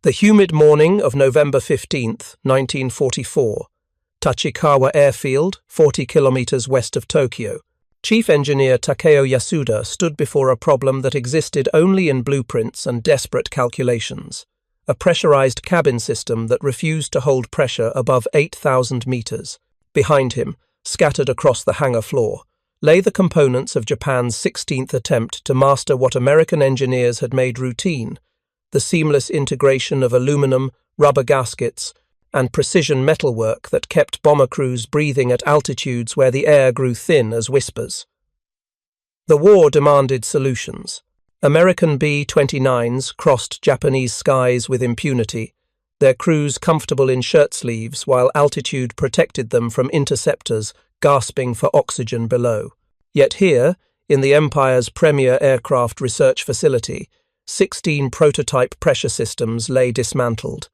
The humid morning of November 15th, 1944. Tachikawa Airfield, 40 kilometers west of Tokyo. Chief Engineer Takeo Yasuda stood before a problem that existed only in blueprints and desperate calculations. A pressurized cabin system that refused to hold pressure above 8,000 meters. Behind him, scattered across the hangar floor, lay the components of Japan's 16th attempt to master what American engineers had made routine: the seamless integration of aluminum, rubber gaskets, and precision metalwork that kept bomber crews breathing at altitudes where the air grew thin as whispers. The war demanded solutions. American B-29s crossed Japanese skies with impunity, their crews comfortable in shirt sleeves while altitude protected them from interceptors gasping for oxygen below. Yet here, in the Empire's premier aircraft research facility, 16 prototype pressure systems lay dismantled,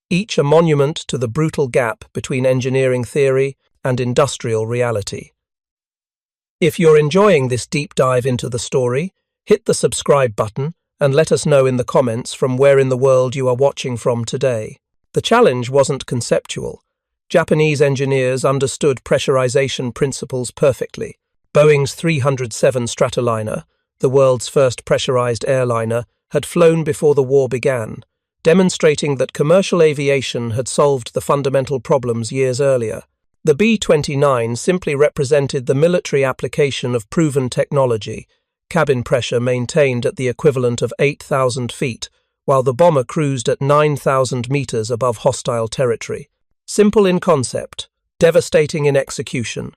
each a monument to the brutal gap between engineering theory and industrial reality. If you're enjoying this deep dive into the story, hit the subscribe button and let us know in the comments from where in the world you are watching from today. The challenge wasn't conceptual. Japanese engineers understood pressurization principles perfectly. Boeing's 307 Stratoliner, the world's first pressurized airliner, had flown before the war began, demonstrating that commercial aviation had solved the fundamental problems years earlier. The B-29 simply represented the military application of proven technology, cabin pressure maintained at the equivalent of 8,000 feet, while the bomber cruised at 9,000 meters above hostile territory. Simple in concept, devastating in execution.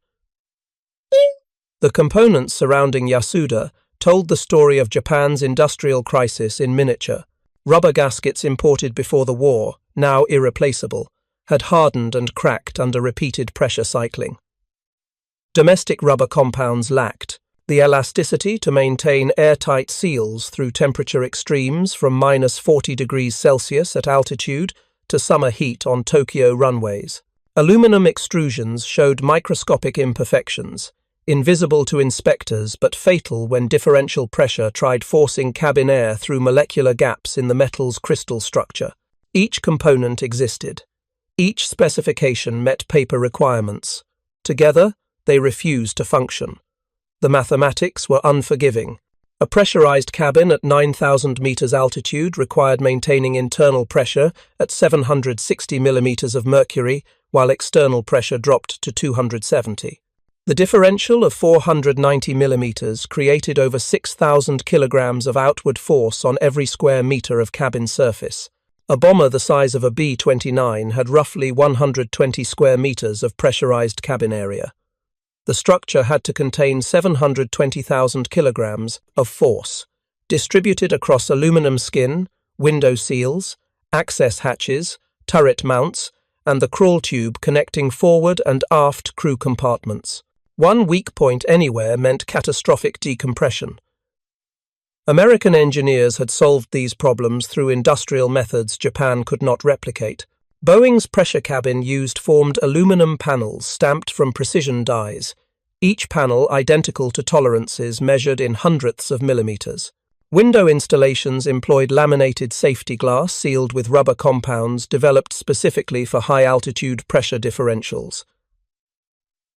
The components surrounding Yasuda told the story of Japan's industrial crisis in miniature. Rubber gaskets imported before the war, now irreplaceable, had hardened and cracked under repeated pressure cycling. Domestic rubber compounds lacked the elasticity to maintain airtight seals through temperature extremes from -40 degrees Celsius at altitude to summer heat on Tokyo runways. Aluminum extrusions showed microscopic imperfections, invisible to inspectors but fatal when differential pressure tried forcing cabin air through molecular gaps in the metal's crystal structure. Each component existed. Each specification met paper requirements. Together, they refused to function. The mathematics were unforgiving. A pressurized cabin at 9,000 meters altitude required maintaining internal pressure at 760 millimeters of mercury, while external pressure dropped to 270. The differential of 490 millimeters created over 6,000 kilograms of outward force on every square meter of cabin surface. A bomber the size of a B-29 had roughly 120 square meters of pressurized cabin area. The structure had to contain 720,000 kilograms of force, distributed across aluminum skin, window seals, access hatches, turret mounts, and the crawl tube connecting forward and aft crew compartments. One weak point anywhere meant catastrophic decompression. American engineers had solved these problems through industrial methods Japan could not replicate. Boeing's pressure cabin used formed aluminum panels stamped from precision dies, each panel identical to tolerances measured in hundredths of millimeters. Window installations employed laminated safety glass sealed with rubber compounds developed specifically for high-altitude pressure differentials.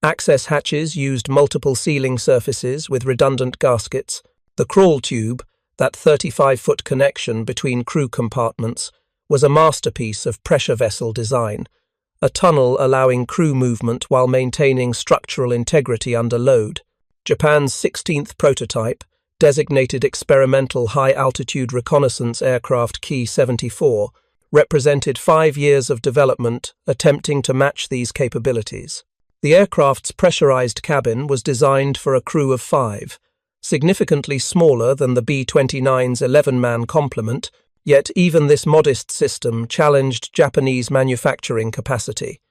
Access hatches used multiple sealing surfaces with redundant gaskets. The crawl tube, that 35-foot connection between crew compartments, was a masterpiece of pressure vessel design, a tunnel allowing crew movement while maintaining structural integrity under load. Japan's 16th prototype, designated Experimental High-Altitude Reconnaissance Aircraft Key 74, represented 5 years of development attempting to match these capabilities. The aircraft's pressurized cabin was designed for a crew of 5, significantly smaller than the B-29's 11-man complement, yet even this modest system challenged Japanese manufacturing capacity.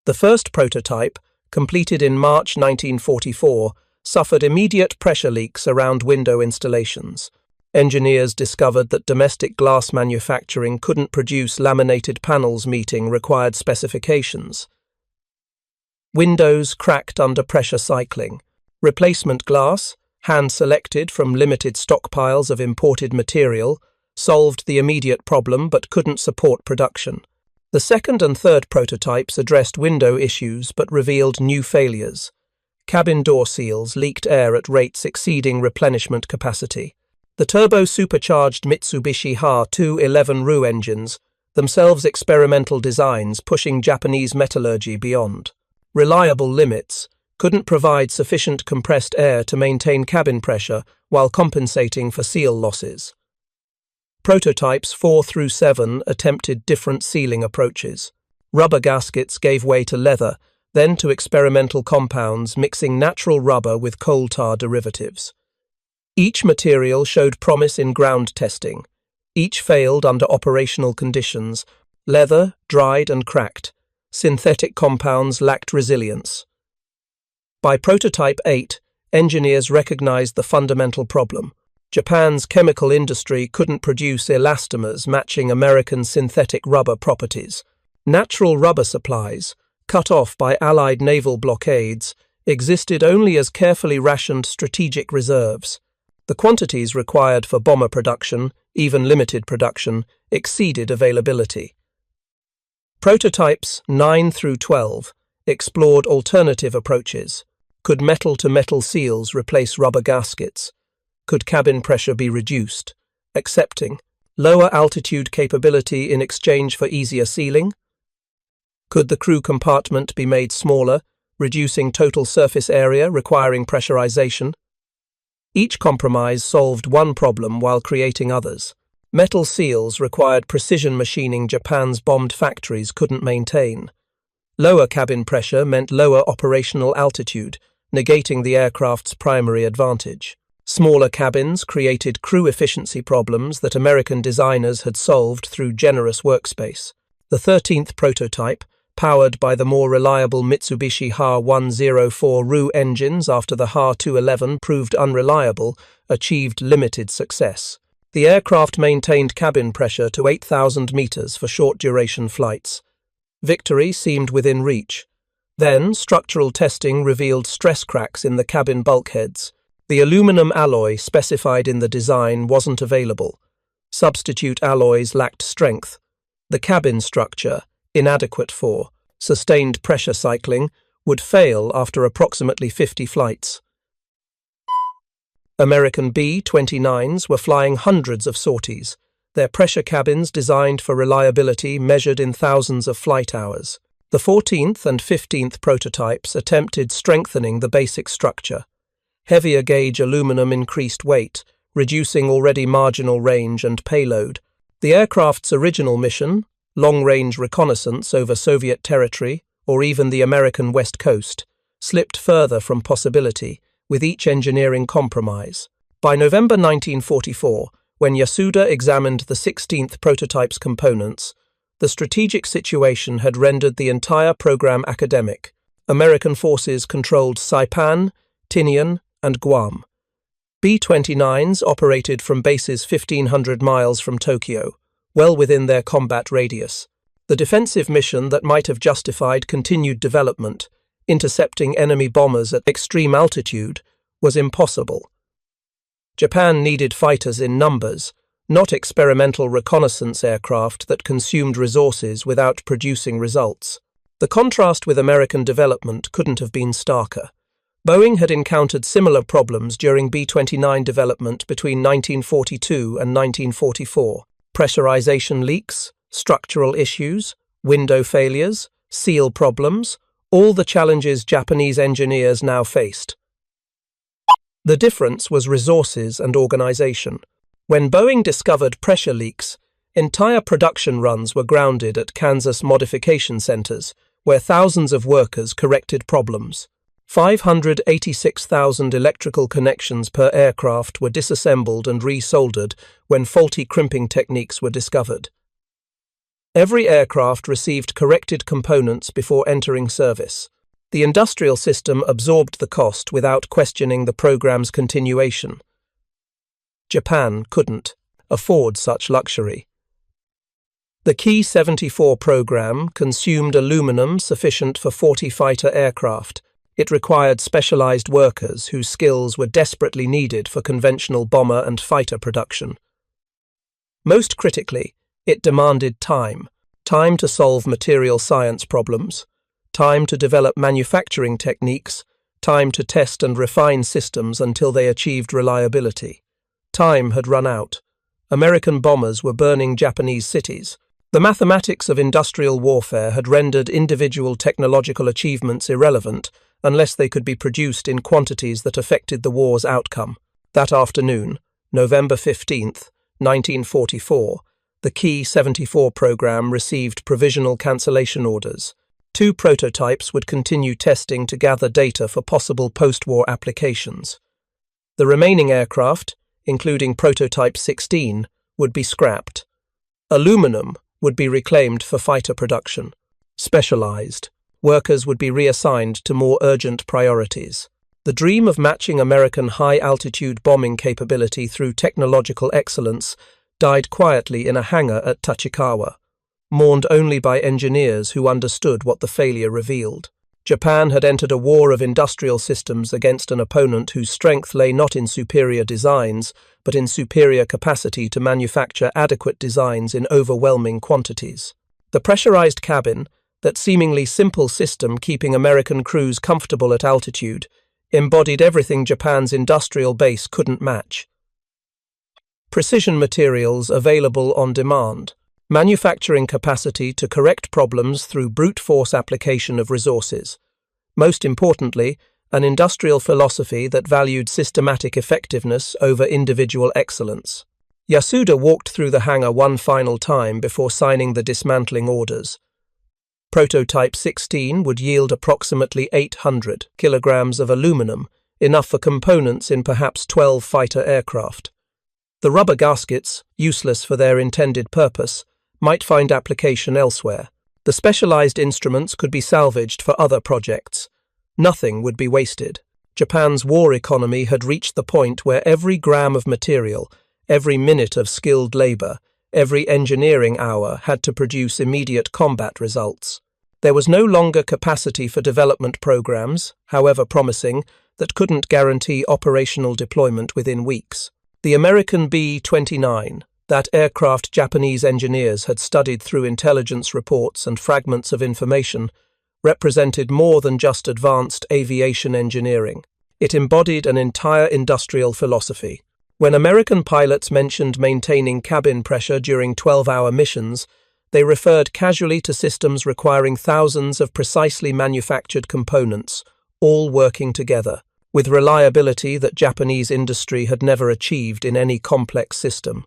The first prototype, completed in March 1944, suffered immediate pressure leaks around window installations. Engineers discovered that domestic glass manufacturing couldn't produce laminated panels meeting required specifications. Windows cracked under pressure cycling. Replacement glass, hand-selected from limited stockpiles of imported material, solved the immediate problem but couldn't support production. The second and third prototypes addressed window issues but revealed new failures. Cabin door seals leaked air at rates exceeding replenishment capacity. The turbo-supercharged Mitsubishi Ha-211 engines, themselves experimental designs pushing Japanese metallurgy beyond reliable limits, couldn't provide sufficient compressed air to maintain cabin pressure while compensating for seal losses. Prototypes 4 through 7 attempted different sealing approaches. Rubber gaskets gave way to leather, then to experimental compounds mixing natural rubber with coal tar derivatives. Each material showed promise in ground testing. Each failed under operational conditions. Leather dried and cracked. Synthetic compounds lacked resilience. By prototype 8, engineers recognized the fundamental problem. Japan's chemical industry couldn't produce elastomers matching American synthetic rubber properties. Natural rubber supplies, cut off by Allied naval blockades, existed only as carefully rationed strategic reserves. The quantities required for bomber production, even limited production, exceeded availability. Prototypes 9 through 12 explored alternative approaches. Could metal-to-metal seals replace rubber gaskets? Could cabin pressure be reduced, accepting lower altitude capability in exchange for easier sealing? Could the crew compartment be made smaller, reducing total surface area requiring pressurization? Each compromise solved one problem while creating others. Metal seals required precision machining Japan's bombed factories couldn't maintain. Lower cabin pressure meant lower operational altitude, negating the aircraft's primary advantage. Smaller cabins created crew efficiency problems that American designers had solved through generous workspace. The 13th prototype, powered by the more reliable Mitsubishi Ha-104 engines after the Ha-211 proved unreliable, achieved limited success. The aircraft maintained cabin pressure to 8,000 meters for short-duration flights. Victory seemed within reach. Then, structural testing revealed stress cracks in the cabin bulkheads. The aluminum alloy specified in the design wasn't available. Substitute alloys lacked strength. The cabin structure, inadequate for sustained pressure cycling, would fail after approximately 50 flights. American B-29s were flying hundreds of sorties, their pressure cabins designed for reliability measured in thousands of flight hours. The 14th and 15th prototypes attempted strengthening the basic structure. Heavier gauge aluminum increased weight, reducing already marginal range and payload. The aircraft's original mission, long-range reconnaissance over Soviet territory, or even the American West Coast, slipped further from possibility, with each engineering compromise. By November 1944, when Yasuda examined the 16th prototype's components, the strategic situation had rendered the entire program academic. American forces controlled Saipan, Tinian, and Guam. B-29s operated from bases 1,500 miles from Tokyo, well within their combat radius. The defensive mission that might have justified continued development, intercepting enemy bombers at extreme altitude, was impossible. Japan needed fighters in numbers, not experimental reconnaissance aircraft that consumed resources without producing results. The contrast with American development couldn't have been starker. Boeing had encountered similar problems during B-29 development between 1942 and 1944. Pressurization leaks, structural issues, window failures, seal problems, all the challenges Japanese engineers now faced. The difference was resources and organization. When Boeing discovered pressure leaks, entire production runs were grounded at Kansas modification centers, where thousands of workers corrected problems. 586,000 electrical connections per aircraft were disassembled and resoldered when faulty crimping techniques were discovered. Every aircraft received corrected components before entering service. The industrial system absorbed the cost without questioning the program's continuation. Japan couldn't afford such luxury. The Ki-74 program consumed aluminum sufficient for 40 fighter aircraft. It required specialized workers whose skills were desperately needed for conventional bomber and fighter production. Most critically, it demanded time. Time to solve material science problems, time to develop manufacturing techniques, time to test and refine systems until they achieved reliability. Time had run out. American bombers were burning Japanese cities. The mathematics of industrial warfare had rendered individual technological achievements irrelevant unless they could be produced in quantities that affected the war's outcome. That afternoon, November 15th, 1944, the Key 74 program received provisional cancellation orders. 2 prototypes would continue testing to gather data for possible post-war applications. The remaining aircraft, including prototype 16, would be scrapped. Aluminum would be reclaimed for fighter production. Specialized. Workers would be reassigned to more urgent priorities. The dream of matching American high-altitude bombing capability through technological excellence died quietly in a hangar at Tachikawa, mourned only by engineers who understood what the failure revealed. Japan had entered a war of industrial systems against an opponent whose strength lay not in superior designs, but in superior capacity to manufacture adequate designs in overwhelming quantities. The pressurized cabin, that seemingly simple system keeping American crews comfortable at altitude, embodied everything Japan's industrial base couldn't match. Precision materials available on demand, manufacturing capacity to correct problems through brute force application of resources. Most importantly, an industrial philosophy that valued systematic effectiveness over individual excellence. Yasuda walked through the hangar one final time before signing the dismantling orders. Prototype 16 would yield approximately 800 kilograms of aluminum, enough for components in perhaps 12 fighter aircraft. The rubber gaskets, useless for their intended purpose, might find application elsewhere. The specialized instruments could be salvaged for other projects. Nothing would be wasted. Japan's war economy had reached the point where every gram of material, every minute of skilled labor, every engineering hour had to produce immediate combat results. There was no longer capacity for development programs, however promising, that couldn't guarantee operational deployment within weeks. The American B-29, that aircraft Japanese engineers had studied through intelligence reports and fragments of information, represented more than just advanced aviation engineering. It embodied an entire industrial philosophy. When American pilots mentioned maintaining cabin pressure during 12-hour missions, they referred casually to systems requiring thousands of precisely manufactured components, all working together, with reliability that Japanese industry had never achieved in any complex system.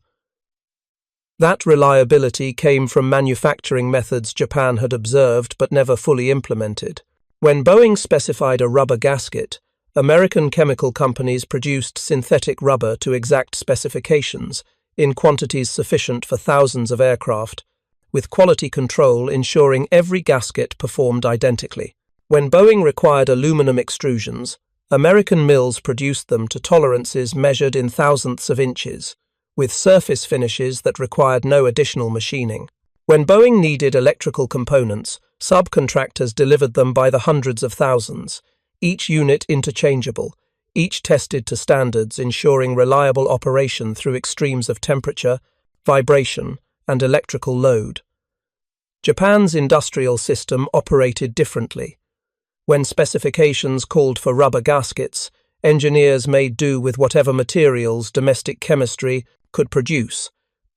That reliability came from manufacturing methods Japan had observed but never fully implemented. When Boeing specified a rubber gasket, American chemical companies produced synthetic rubber to exact specifications, in quantities sufficient for thousands of aircraft, with quality control ensuring every gasket performed identically. When Boeing required aluminum extrusions, American mills produced them to tolerances measured in thousandths of inches, with surface finishes that required no additional machining. When Boeing needed electrical components, subcontractors delivered them by the hundreds of thousands, each unit interchangeable, each tested to standards ensuring reliable operation through extremes of temperature, vibration, and electrical load. Japan's industrial system operated differently. When specifications called for rubber gaskets, engineers made do with whatever materials domestic chemistry could produce,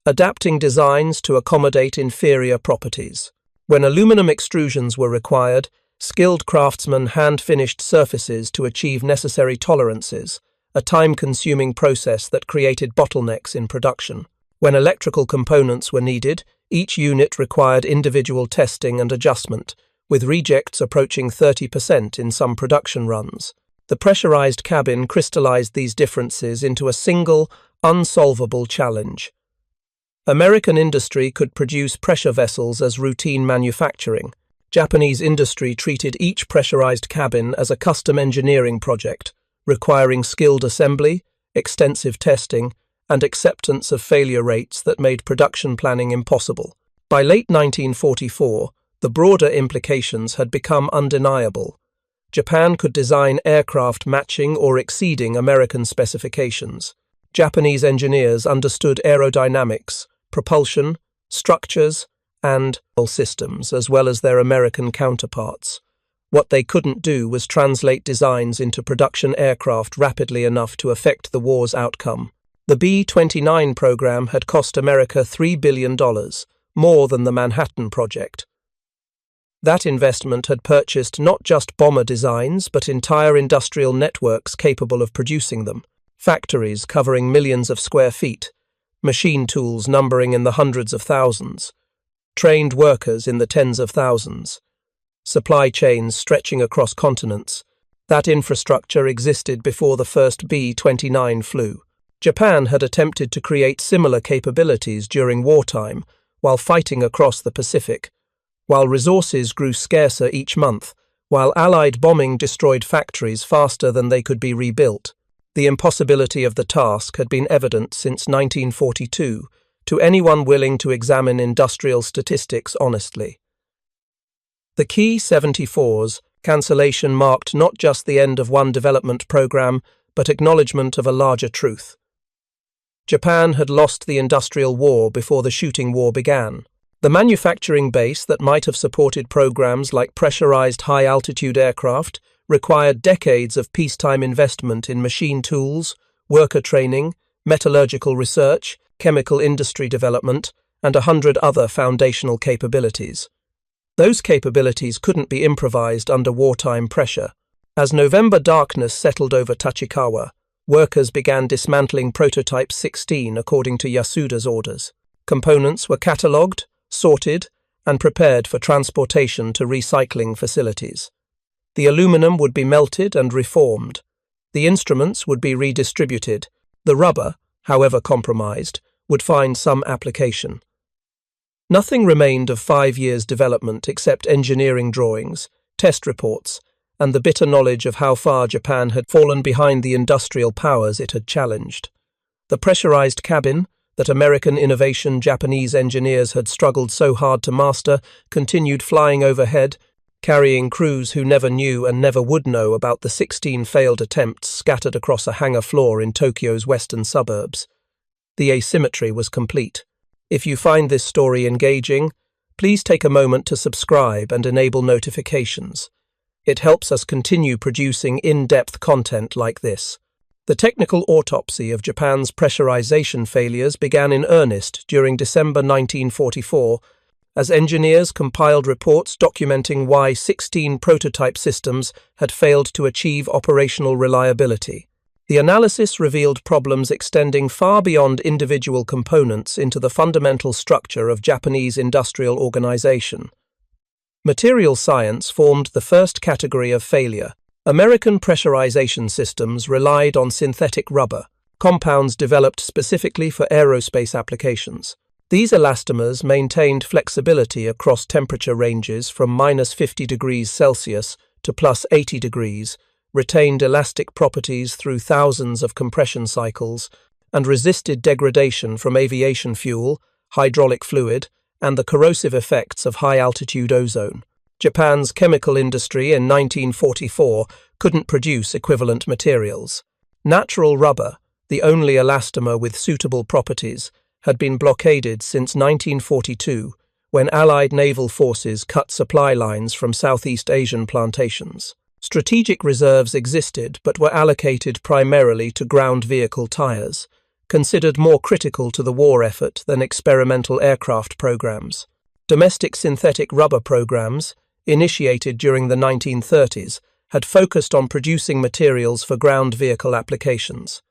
adapting designs to accommodate inferior properties. When aluminum extrusions were required, skilled craftsmen hand-finished surfaces to achieve necessary tolerances, a time-consuming process that created bottlenecks in production. When electrical components were needed, each unit required individual testing and adjustment, with rejects approaching 30% in some production runs. The pressurized cabin crystallized these differences into a single, unsolvable challenge. American industry could produce pressure vessels as routine manufacturing. Japanese industry treated each pressurized cabin as a custom engineering project, requiring skilled assembly, extensive testing, and acceptance of failure rates that made production planning impossible. By late 1944, the broader implications had become undeniable. Japan could design aircraft matching or exceeding American specifications. Japanese engineers understood aerodynamics, propulsion, structures, and systems, as well as their American counterparts. What they couldn't do was translate designs into production aircraft rapidly enough to affect the war's outcome. The B-29 program had cost America $3 billion, more than the Manhattan Project. That investment had purchased not just bomber designs, but entire industrial networks capable of producing them, factories covering millions of square feet, machine tools numbering in the hundreds of thousands, trained workers in the tens of thousands, supply chains stretching across continents. That infrastructure existed before the first B-29 flew. Japan had attempted to create similar capabilities during wartime while fighting across the Pacific, while resources grew scarcer each month, while Allied bombing destroyed factories faster than they could be rebuilt. The impossibility of the task had been evident since 1942 to anyone willing to examine industrial statistics honestly. The key 74's cancellation marked not just the end of one development program, but acknowledgement of a larger truth. Japan had lost the industrial war before the shooting war began. The manufacturing base that might have supported programs like pressurized high-altitude aircraft required decades of peacetime investment in machine tools, worker training, metallurgical research, chemical industry development, and 100 other foundational capabilities. Those capabilities couldn't be improvised under wartime pressure. As November darkness settled over Tachikawa, workers began dismantling Prototype 16 according to Yasuda's orders. Components were catalogued, sorted, and prepared for transportation to recycling facilities. The aluminum would be melted and reformed. The instruments would be redistributed. The rubber, however compromised, would find some application. Nothing remained of 5 years' development except engineering drawings, test reports, and the bitter knowledge of how far Japan had fallen behind the industrial powers it had challenged. The pressurized cabin, that American innovation Japanese engineers had struggled so hard to master, continued flying overhead, carrying crews who never knew and never would know about the 16 failed attempts scattered across a hangar floor in Tokyo's western suburbs. The asymmetry was complete. If you find this story engaging, please take a moment to subscribe and enable notifications. It helps us continue producing in-depth content like this. The technical autopsy of Japan's pressurization failures began in earnest during December 1944, as engineers compiled reports documenting why 16 prototype systems had failed to achieve operational reliability. The analysis revealed problems extending far beyond individual components into the fundamental structure of Japanese industrial organization. Material science formed the first category of failure. American pressurization systems relied on synthetic rubber, compounds developed specifically for aerospace applications. These elastomers maintained flexibility across temperature ranges from -50 degrees Celsius to +80 degrees, retained elastic properties through thousands of compression cycles, and resisted degradation from aviation fuel, hydraulic fluid, and the corrosive effects of high-altitude ozone. Japan's chemical industry in 1944 couldn't produce equivalent materials. Natural rubber, the only elastomer with suitable properties, had been blockaded since 1942, when Allied naval forces cut supply lines from Southeast Asian plantations. Strategic reserves existed but were allocated primarily to ground vehicle tires, considered more critical to the war effort than experimental aircraft programs. Domestic synthetic rubber programs, initiated during the 1930s, had focused on producing materials for ground vehicle applications.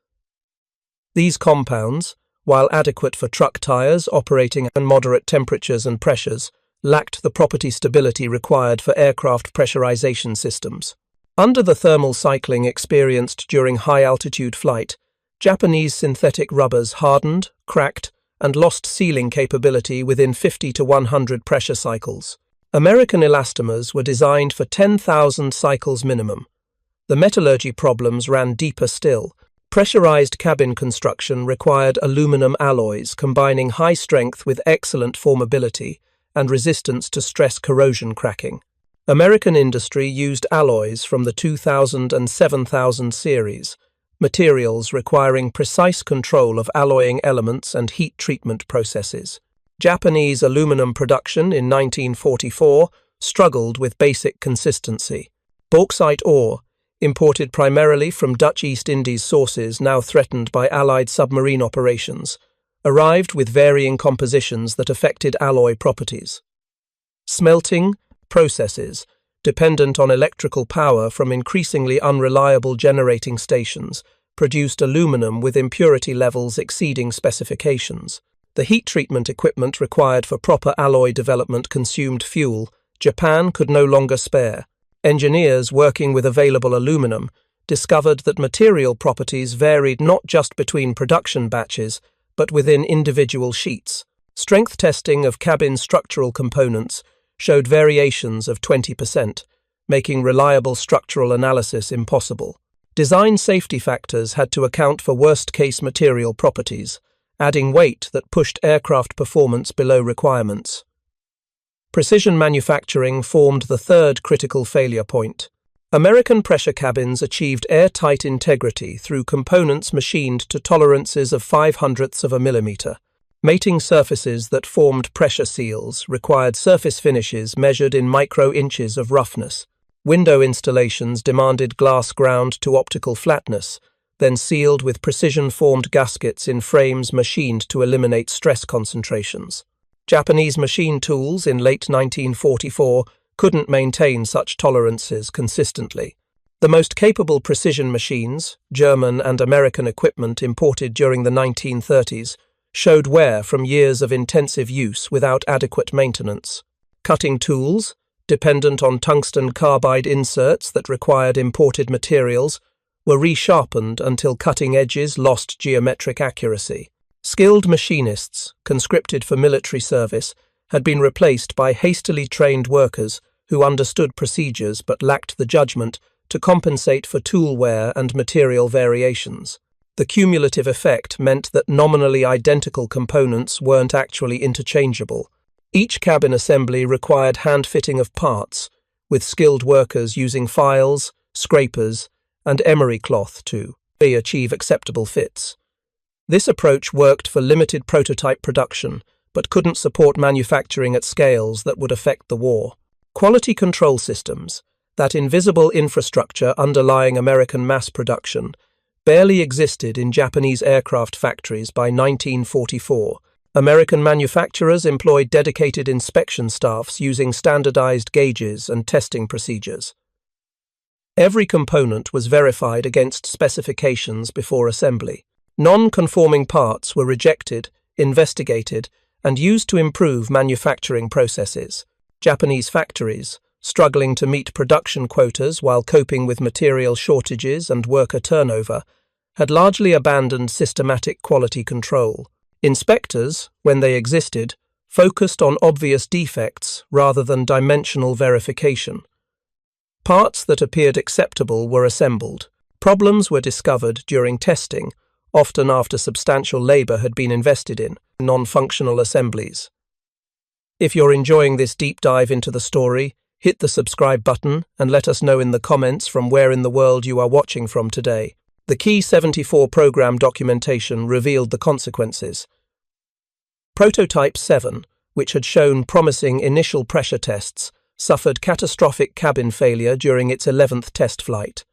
These compounds, while adequate for truck tires operating at moderate temperatures and pressures, lacked the property stability required for aircraft pressurization systems. Under the thermal cycling experienced during high-altitude flight, Japanese synthetic rubbers hardened, cracked, and lost sealing capability within 50 to 100 pressure cycles. American elastomers were designed for 10,000 cycles minimum. The metallurgy problems ran deeper still. Pressurized cabin construction required aluminum alloys combining high strength with excellent formability and resistance to stress corrosion cracking. American industry used alloys from the 2000 and 7000 series, materials requiring precise control of alloying elements and heat treatment processes. Japanese aluminum production in 1944 struggled with basic consistency. Bauxite ore, imported primarily from Dutch East Indies sources now threatened by Allied submarine operations, arrived with varying compositions that affected alloy properties. Smelting processes, dependent on electrical power from increasingly unreliable generating stations, produced aluminum with impurity levels exceeding specifications. The heat treatment equipment required for proper alloy development consumed fuel Japan could no longer spare. Engineers working with available aluminum discovered that material properties varied not just between production batches, but within individual sheets. Strength testing of cabin structural components showed variations of 20%, making reliable structural analysis impossible. Design safety factors had to account for worst-case material properties, adding weight that pushed aircraft performance below requirements. Precision manufacturing formed the third critical failure point. American pressure cabins achieved airtight integrity through components machined to tolerances of 0.05 of a millimeter. Mating surfaces that formed pressure seals required surface finishes measured in micro-inches of roughness. Window installations demanded glass ground to optical flatness, then sealed with precision-formed gaskets in frames machined to eliminate stress concentrations. Japanese machine tools in late 1944 couldn't maintain such tolerances consistently. The most capable precision machines, German and American equipment imported during the 1930s, showed wear from years of intensive use without adequate maintenance. Cutting tools, dependent on tungsten carbide inserts that required imported materials, were resharpened until cutting edges lost geometric accuracy. Skilled machinists, conscripted for military service, had been replaced by hastily trained workers who understood procedures but lacked the judgment to compensate for tool wear and material variations. The cumulative effect meant that nominally identical components weren't actually interchangeable. Each cabin assembly required hand-fitting of parts, with skilled workers using files, scrapers, and emery cloth to achieve acceptable fits. This approach worked for limited prototype production, but couldn't support manufacturing at scales that would affect the war. Quality control systems, that invisible infrastructure underlying American mass production, barely existed in Japanese aircraft factories by 1944. American manufacturers employed dedicated inspection staffs using standardized gauges and testing procedures. Every component was verified against specifications before assembly. Non-conforming parts were rejected, investigated, and used to improve manufacturing processes. Japanese factories, struggling to meet production quotas while coping with material shortages and worker turnover, had largely abandoned systematic quality control. Inspectors, when they existed, focused on obvious defects rather than dimensional verification. Parts that appeared acceptable were assembled. Problems were discovered during testing, often after substantial labor had been invested in non-functional assemblies. If you're enjoying this deep dive into the story, hit the subscribe button and let us know in the comments from where in the world you are watching from today. The Key 74 program documentation revealed the consequences. Prototype 7, which had shown promising initial pressure tests, suffered catastrophic cabin failure during its 11th test flight.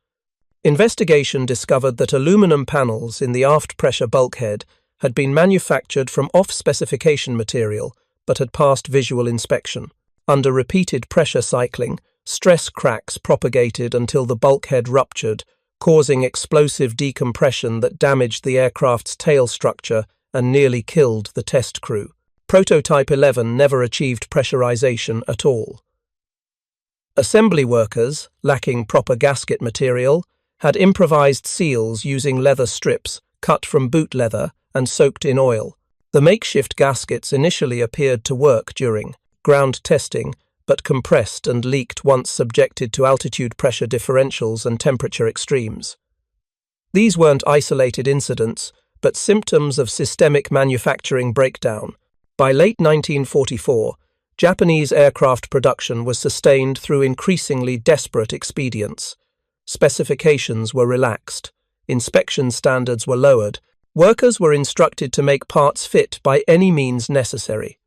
Investigation discovered that aluminum panels in the aft pressure bulkhead had been manufactured from off-specification material but had passed visual inspection. Under repeated pressure cycling, stress cracks propagated until the bulkhead ruptured, causing explosive decompression that damaged the aircraft's tail structure and nearly killed the test crew. Prototype 11 never achieved pressurization at all. Assembly workers, lacking proper gasket material, had improvised seals using leather strips cut from boot leather and soaked in oil. The makeshift gaskets initially appeared to work during ground testing, but compressed and leaked once subjected to altitude pressure differentials and temperature extremes. These weren't isolated incidents, but symptoms of systemic manufacturing breakdown. By late 1944, Japanese aircraft production was sustained through increasingly desperate expedients. Specifications were relaxed, inspection standards were lowered, workers were instructed to make parts fit by any means necessary.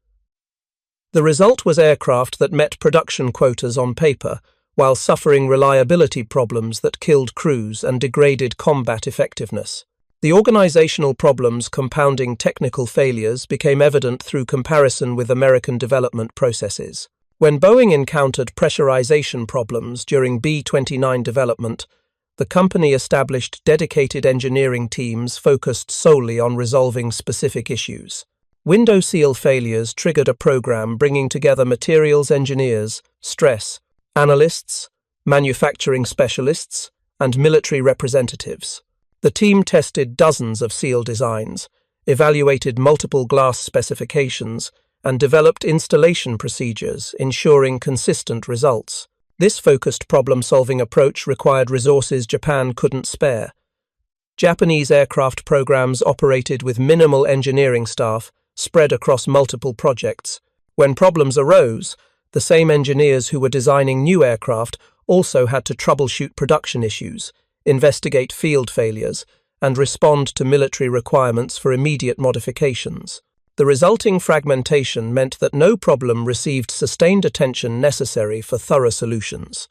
The result was aircraft that met production quotas on paper, while suffering reliability problems that killed crews and degraded combat effectiveness. The organizational problems compounding technical failures became evident through comparison with American development processes. When Boeing encountered pressurization problems during B-29 development, the company established dedicated engineering teams focused solely on resolving specific issues. Window seal failures triggered a program bringing together materials engineers, stress analysts, manufacturing specialists, and military representatives. The team tested dozens of seal designs, evaluated multiple glass specifications, and developed installation procedures, ensuring consistent results. This focused problem-solving approach required resources Japan couldn't spare. Japanese aircraft programs operated with minimal engineering staff spread across multiple projects. When problems arose, the same engineers who were designing new aircraft also had to troubleshoot production issues, investigate field failures, and respond to military requirements for immediate modifications. The resulting fragmentation meant that no problem received sustained attention necessary for thorough solutions.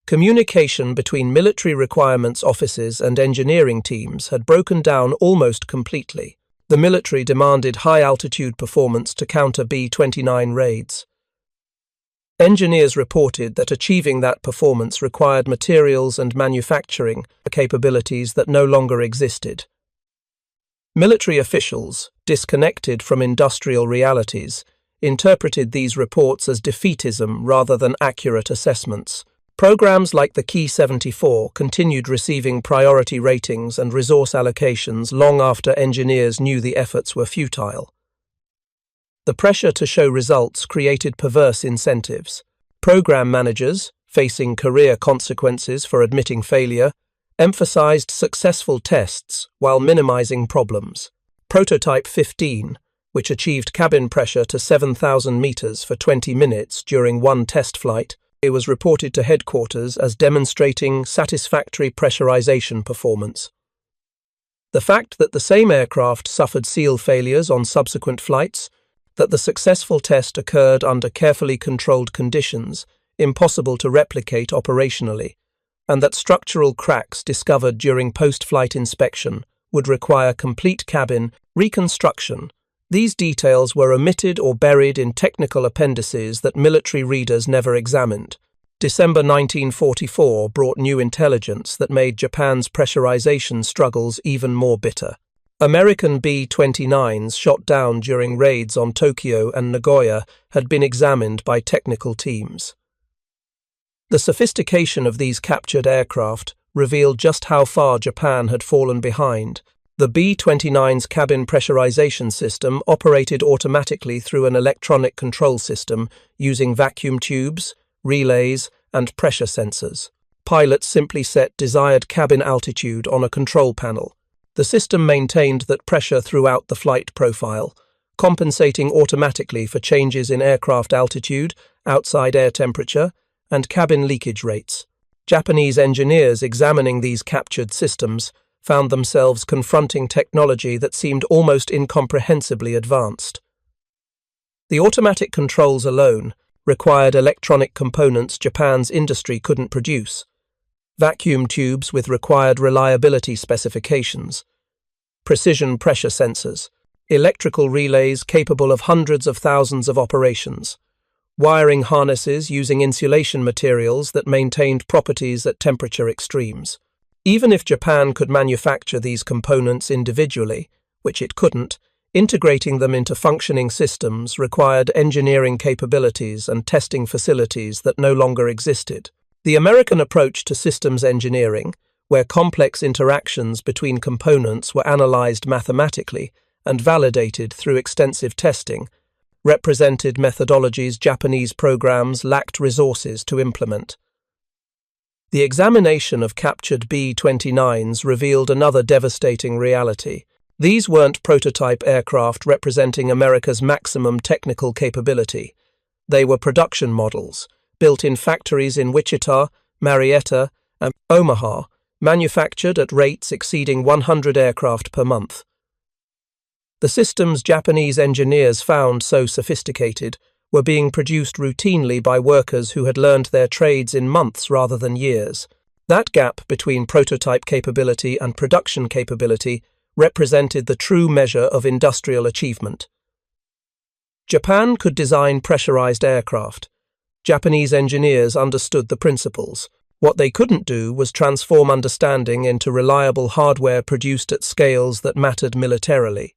Communication between military requirements offices and engineering teams had broken down almost completely. The military demanded high-altitude performance to counter B-29 raids. Engineers reported that achieving that performance required materials and manufacturing capabilities that no longer existed. Military officials, disconnected from industrial realities, interpreted these reports as defeatism rather than accurate assessments. Programs like the Ki-74 continued receiving priority ratings and resource allocations long after engineers knew the efforts were futile. The pressure to show results created perverse incentives. Program managers, facing career consequences for admitting failure, emphasized successful tests while minimizing problems. Prototype 15, which achieved cabin pressure to 7,000 meters for 20 minutes during one test flight, it was reported to headquarters as demonstrating satisfactory pressurization performance. The fact that the same aircraft suffered seal failures on subsequent flights, that the successful test occurred under carefully controlled conditions, impossible to replicate operationally, and that structural cracks discovered during post-flight inspection would require complete cabin reconstruction. These details were omitted or buried in technical appendices that military readers never examined. December 1944 brought new intelligence that made Japan's pressurization struggles even more bitter. American B-29s shot down during raids on Tokyo and Nagoya had been examined by technical teams. The sophistication of these captured aircraft revealed just how far Japan had fallen behind. The B-29's cabin pressurization system operated automatically through an electronic control system using vacuum tubes, relays, and pressure sensors. Pilots simply set desired cabin altitude on a control panel. The system maintained that pressure throughout the flight profile, compensating automatically for changes in aircraft altitude, outside air temperature, and cabin leakage rates. Japanese engineers examining these captured systems found themselves confronting technology that seemed almost incomprehensibly advanced. The automatic controls alone required electronic components Japan's industry couldn't produce. Vacuum tubes with required reliability specifications, precision pressure sensors, electrical relays capable of hundreds of thousands of operations, wiring harnesses using insulation materials that maintained properties at temperature extremes. Even if Japan could manufacture these components individually, which it couldn't, integrating them into functioning systems required engineering capabilities and testing facilities that no longer existed. The American approach to systems engineering, where complex interactions between components were analyzed mathematically and validated through extensive testing, represented methodologies Japanese programs lacked resources to implement. The examination of captured B-29s revealed another devastating reality. These weren't prototype aircraft representing America's maximum technical capability. They were production models, built in factories in Wichita, Marietta, and Omaha, manufactured at rates exceeding 100 aircraft per month. The systems Japanese engineers found so sophisticated were being produced routinely by workers who had learned their trades in months rather than years. That gap between prototype capability and production capability represented the true measure of industrial achievement. Japan could design pressurized aircraft. Japanese engineers understood the principles. What they couldn't do was transform understanding into reliable hardware produced at scales that mattered militarily.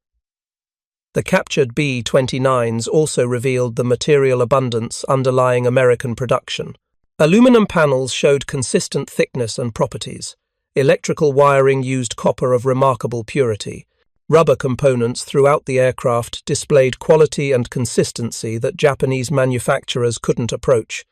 The captured B-29s also revealed the material abundance underlying American production. Aluminum panels showed consistent thickness and properties. Electrical wiring used copper of remarkable purity. Rubber components throughout the aircraft displayed quality and consistency that Japanese manufacturers couldn't approach.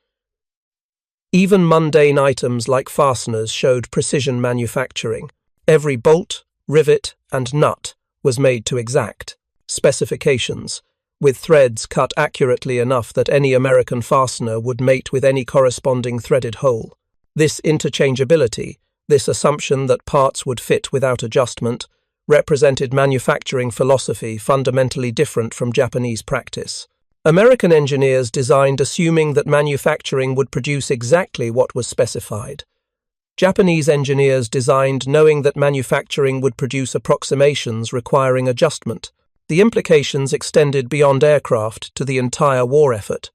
Even mundane items like fasteners showed precision manufacturing. Every bolt, rivet, and nut was made to exact specifications, with threads cut accurately enough that any American fastener would mate with any corresponding threaded hole. This interchangeability, this assumption that parts would fit without adjustment, represented manufacturing philosophy fundamentally different from Japanese practice. American engineers designed assuming that manufacturing would produce exactly what was specified. Japanese engineers designed knowing that manufacturing would produce approximations requiring adjustment. The implications extended beyond aircraft to the entire war effort.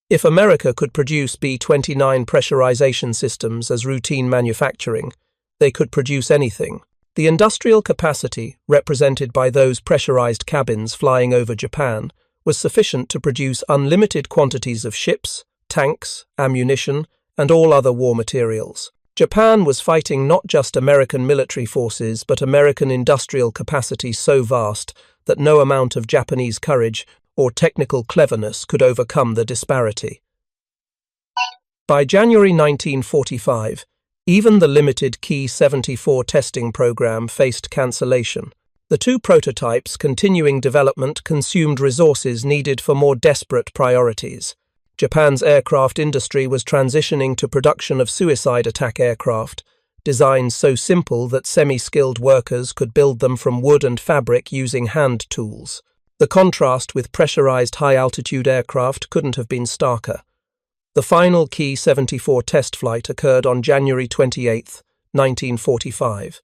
If America could produce B-29 pressurization systems as routine manufacturing, they could produce anything. The industrial capacity, represented by those pressurized cabins flying over Japan, was sufficient to produce unlimited quantities of ships, tanks, ammunition, and all other war materials. Japan was fighting not just American military forces but American industrial capacity so vast that no amount of Japanese courage or technical cleverness could overcome the disparity. By January 1945, even the limited Key 74 testing program faced cancellation. The two prototypes' continuing development consumed resources needed for more desperate priorities. Japan's aircraft industry was transitioning to production of suicide attack aircraft, designs so simple that semi-skilled workers could build them from wood and fabric using hand tools. The contrast with pressurized high-altitude aircraft couldn't have been starker. The final Key 74 test flight occurred on January 28, 1945.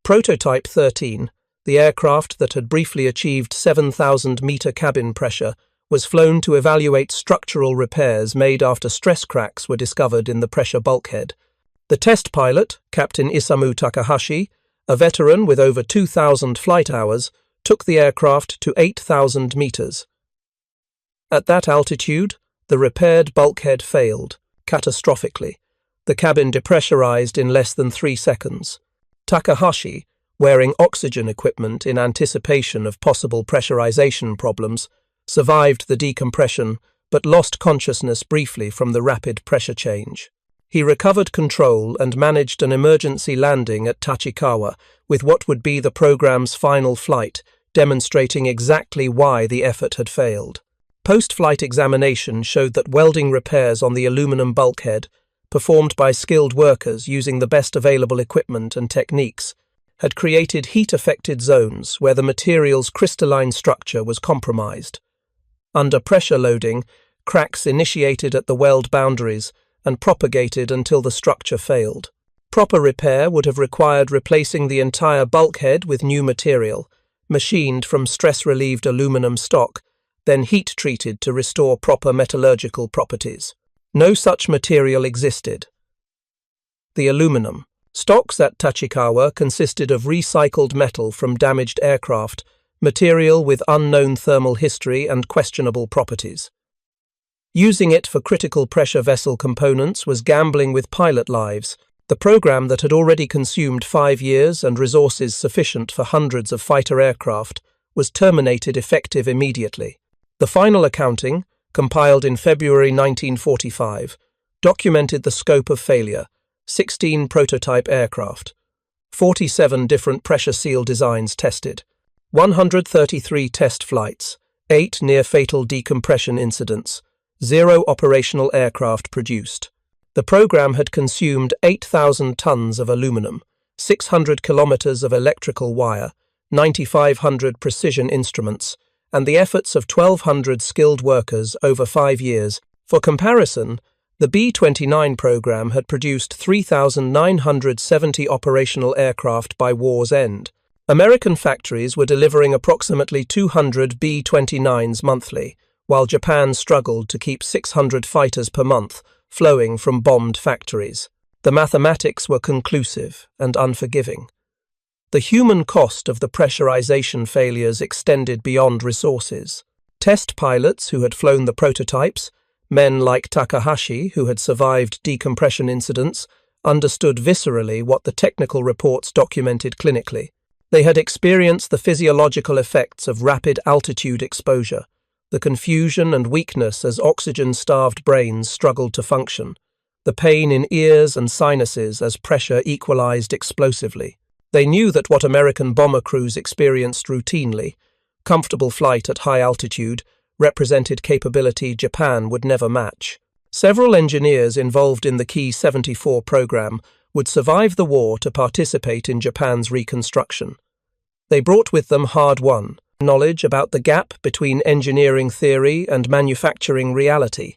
Prototype 13, the aircraft that had briefly achieved 7,000-meter cabin pressure, was flown to evaluate structural repairs made after stress cracks were discovered in the pressure bulkhead. The test pilot, Captain Isamu Takahashi, a veteran with over 2,000 flight hours, took the aircraft to 8,000 meters. At that altitude, the repaired bulkhead failed, catastrophically. The cabin depressurized in less than 3 seconds. Takahashi, wearing oxygen equipment in anticipation of possible pressurization problems, survived the decompression but lost consciousness briefly from the rapid pressure change. He recovered control and managed an emergency landing at Tachikawa with what would be the program's final flight, demonstrating exactly why the effort had failed. Post-flight examination showed that welding repairs on the aluminum bulkhead, performed by skilled workers using the best available equipment and techniques, had created heat-affected zones where the material's crystalline structure was compromised. Under pressure loading, cracks initiated at the weld boundaries and propagated until the structure failed. Proper repair would have required replacing the entire bulkhead with new material, machined from stress-relieved aluminum stock, then heat-treated to restore proper metallurgical properties. No such material existed. The aluminum stocks at Tachikawa consisted of recycled metal from damaged aircraft, material with unknown thermal history and questionable properties. Using it for critical pressure vessel components was gambling with pilot lives. The program that had already consumed 5 years and resources sufficient for hundreds of fighter aircraft was terminated effective immediately. The final accounting, compiled in February 1945, documented the scope of failure: 16 prototype aircraft, 47 different pressure seal designs tested, 133 test flights, 8 near-fatal decompression incidents, 0 operational aircraft produced. The program had consumed 8,000 tons of aluminum, 600 kilometers of electrical wire, 9,500 precision instruments, and the efforts of 1,200 skilled workers over 5 years. For comparison, the B-29 program had produced 3,970 operational aircraft by war's end. American factories were delivering approximately 200 B-29s monthly, while Japan struggled to keep 600 fighters per month flowing from bombed factories. The mathematics were conclusive and unforgiving. The human cost of the pressurization failures extended beyond resources. Test pilots who had flown the prototypes, men like Takahashi who had survived decompression incidents, understood viscerally what the technical reports documented clinically. They had experienced the physiological effects of rapid altitude exposure, the confusion and weakness as oxygen-starved brains struggled to function, the pain in ears and sinuses as pressure equalized explosively. They knew that what American bomber crews experienced routinely, comfortable flight at high altitude, represented capability Japan would never match. Several engineers involved in the Key 74 program would survive the war to participate in Japan's reconstruction. They brought with them hard-won knowledge about the gap between engineering theory and manufacturing reality.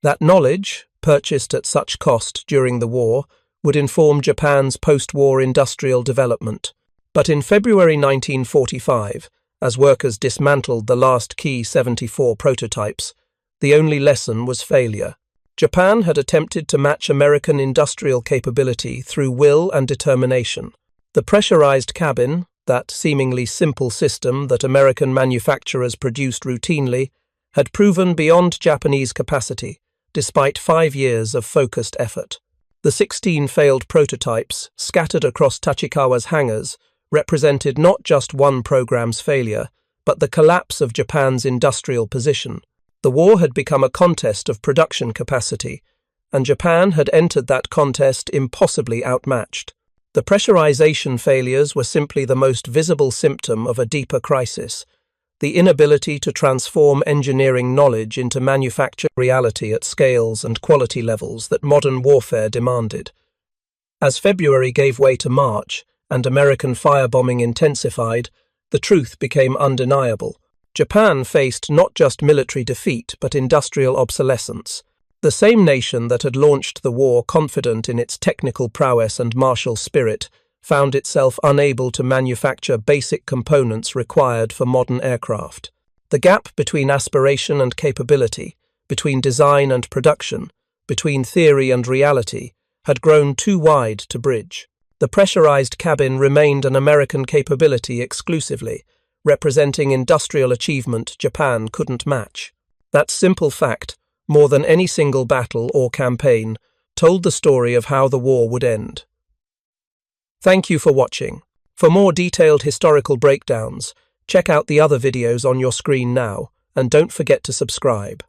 That knowledge, purchased at such cost during the war, would inform Japan's post-war industrial development. But in February 1945, as workers dismantled the last Key 74 prototypes, the only lesson was failure. Japan had attempted to match American industrial capability through will and determination. The pressurized cabin, that seemingly simple system that American manufacturers produced routinely, had proven beyond Japanese capacity, despite 5 years of focused effort. The 16 failed prototypes, scattered across Tachikawa's hangars, represented not just one program's failure, but the collapse of Japan's industrial position. The war had become a contest of production capacity, and Japan had entered that contest impossibly outmatched. The pressurization failures were simply the most visible symptom of a deeper crisis, the inability to transform engineering knowledge into manufactured reality at scales and quality levels that modern warfare demanded. As February gave way to March and American firebombing intensified, the truth became undeniable. Japan faced not just military defeat but industrial obsolescence. The same nation that had launched the war confident in its technical prowess and martial spirit found itself unable to manufacture basic components required for modern aircraft. The gap between aspiration and capability, between design and production, between theory and reality, had grown too wide to bridge. The pressurized cabin remained an American capability exclusively, representing industrial achievement Japan couldn't match. That simple fact, more than any single battle or campaign, told the story of how the war would end. Thank you for watching. For more detailed historical breakdowns, check out the other videos on your screen now, and don't forget to subscribe.